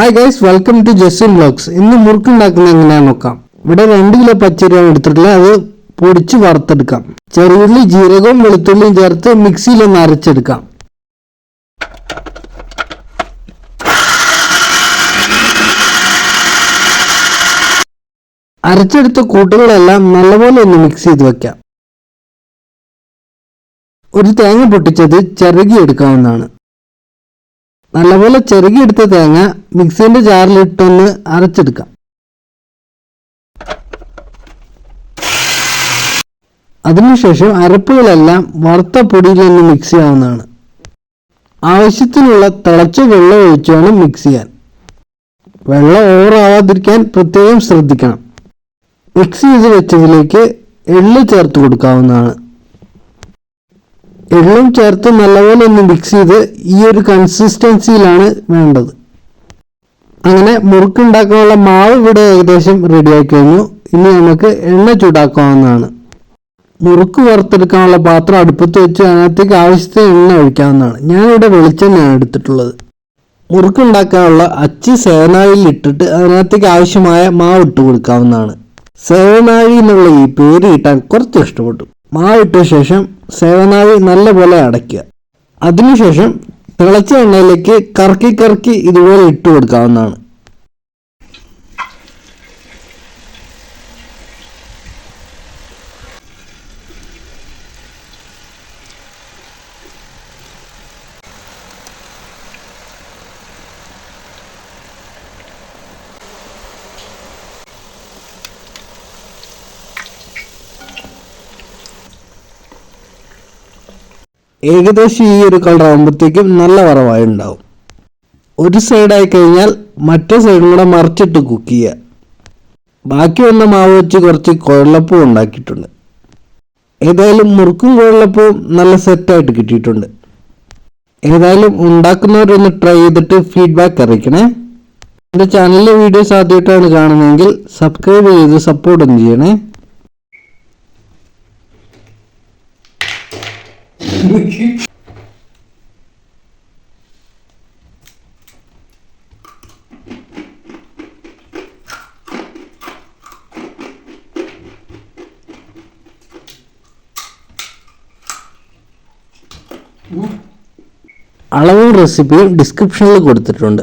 Hi guys, welcome to Justin vlogs. ഇന്ന് മുറുക്കുണ്ടാക്കുന്നത് എങ്ങനെയാണെന്ന് നോക്കാം. ഇവിടെ 2 കിലോ പച്ചരിയാണ് എടുത്തിട്ടുള്ളത്. അത് പൊടിച്ച് വറുത്തെടുക്കാം. ചെറിയുള്ളി, ജീരകവും വെളുത്തുള്ളിയും ചേർത്ത് മിക്സിയിലൊന്ന് അരച്ചെടുക്കാം. അരച്ചെടുത്ത കൂട്ടുകളെല്ലാം നല്ലപോലെ ഒന്ന് മിക്സ് ചെയ്ത് വെക്കാം. ഒരു തേങ്ങ പൊട്ടിച്ചത് ചിരകിയെടുക്കാവുന്നതാണ്. നല്ലപോലെ ചിരകിയെടുത്ത തേങ്ങ മിക്സിന്റെ ജാറിലിട്ടൊന്ന് അരച്ചെടുക്കാം. അതിനുശേഷം അരപ്പുകളെല്ലാം വറുത്ത പൊടിയിലൊന്ന് മിക്സ് ചെയ്യാവുന്നതാണ്. ആവശ്യത്തിനുള്ള തിളച്ച വെള്ളം ഒഴിച്ച് വേണം മിക്സ് ചെയ്യാൻ. വെള്ളം ഓവറാവാതിരിക്കാൻ പ്രത്യേകം ശ്രദ്ധിക്കണം. മിക്സ് ചെയ്ത് വെച്ചതിലേക്ക് എള്ള് ചേർത്ത് കൊടുക്കാവുന്നതാണ്. എള്ളും ചേർത്ത് നല്ലപോലെ ഒന്ന് മിക്സ് ചെയ്ത് ഈ ഒരു കൺസിസ്റ്റൻസിയിലാണ് വേണ്ടത്. അങ്ങനെ മുറുക്കുണ്ടാക്കാനുള്ള മാവ് ഇവിടെ ഏകദേശം റെഡിയായി കഴിഞ്ഞു. ഇനി നമുക്ക് എണ്ണ ചൂടാക്കാവുന്നതാണ്. മുറുക്ക് വറുത്തെടുക്കാനുള്ള പാത്രം അടുപ്പത്ത് വെച്ച് അതിനകത്തേക്ക് ആവശ്യത്തിന് എണ്ണ ഒഴിക്കാവുന്നതാണ്. ഞാനിവിടെ വെളിച്ചെണ്ണയാണ് എടുത്തിട്ടുള്ളത്. മുറുക്കുണ്ടാക്കാനുള്ള അച്ച് സേവനാഴിയിൽ ഇട്ടിട്ട് അതിനകത്തേക്ക് ആവശ്യമായ മാവ് ഇട്ട് കൊടുക്കാവുന്നതാണ്. സേവനാഴി എന്നുള്ള ഈ പേര് കിട്ടാൻ കുറച്ച് ഇഷ്ടപ്പെട്ടു. മാവിട്ട ശേഷം സേവനാഴി നല്ലപോലെ അടയ്ക്കുക. അതിനുശേഷം തിളച്ച എണ്ണയിലേക്ക് കറക്കി ഇതുപോലെ ഇട്ട് കൊടുക്കാവുന്നതാണ്. ഏകദേശം ഈ ഒരു കളർ ആകുമ്പോഴത്തേക്കും നല്ല വറവായി ഉണ്ടാവും. ഒരു സൈഡായി കഴിഞ്ഞാൽ മറ്റേ സൈഡും കൂടെ മറിച്ചിട്ട് കുക്ക് ചെയ്യുക. ബാക്കി വന്ന മാവ് വെച്ച് കുറച്ച് കുഴലപ്പവും ഉണ്ടാക്കിയിട്ടുണ്ട്. ഏതായാലും മുറുക്കും കുഴലപ്പവും നല്ല സെറ്റായിട്ട് കിട്ടിയിട്ടുണ്ട്. ഏതായാലും ഉണ്ടാക്കുന്നവരൊന്ന് ട്രൈ ചെയ്തിട്ട് ഫീഡ്ബാക്ക് അറിയിക്കണേ. എൻ്റെ ചാനലിലെ വീഡിയോസ് ആദ്യമായിട്ടാണ് കാണുന്നതെങ്കിൽ സബ്സ്ക്രൈബ് ചെയ്ത് സപ്പോർട്ടും ചെയ്യണേ. അളവും റെസിപ്പിയും ഡിസ്ക്രിപ്ഷനിൽ കൊടുത്തിട്ടുണ്ട്.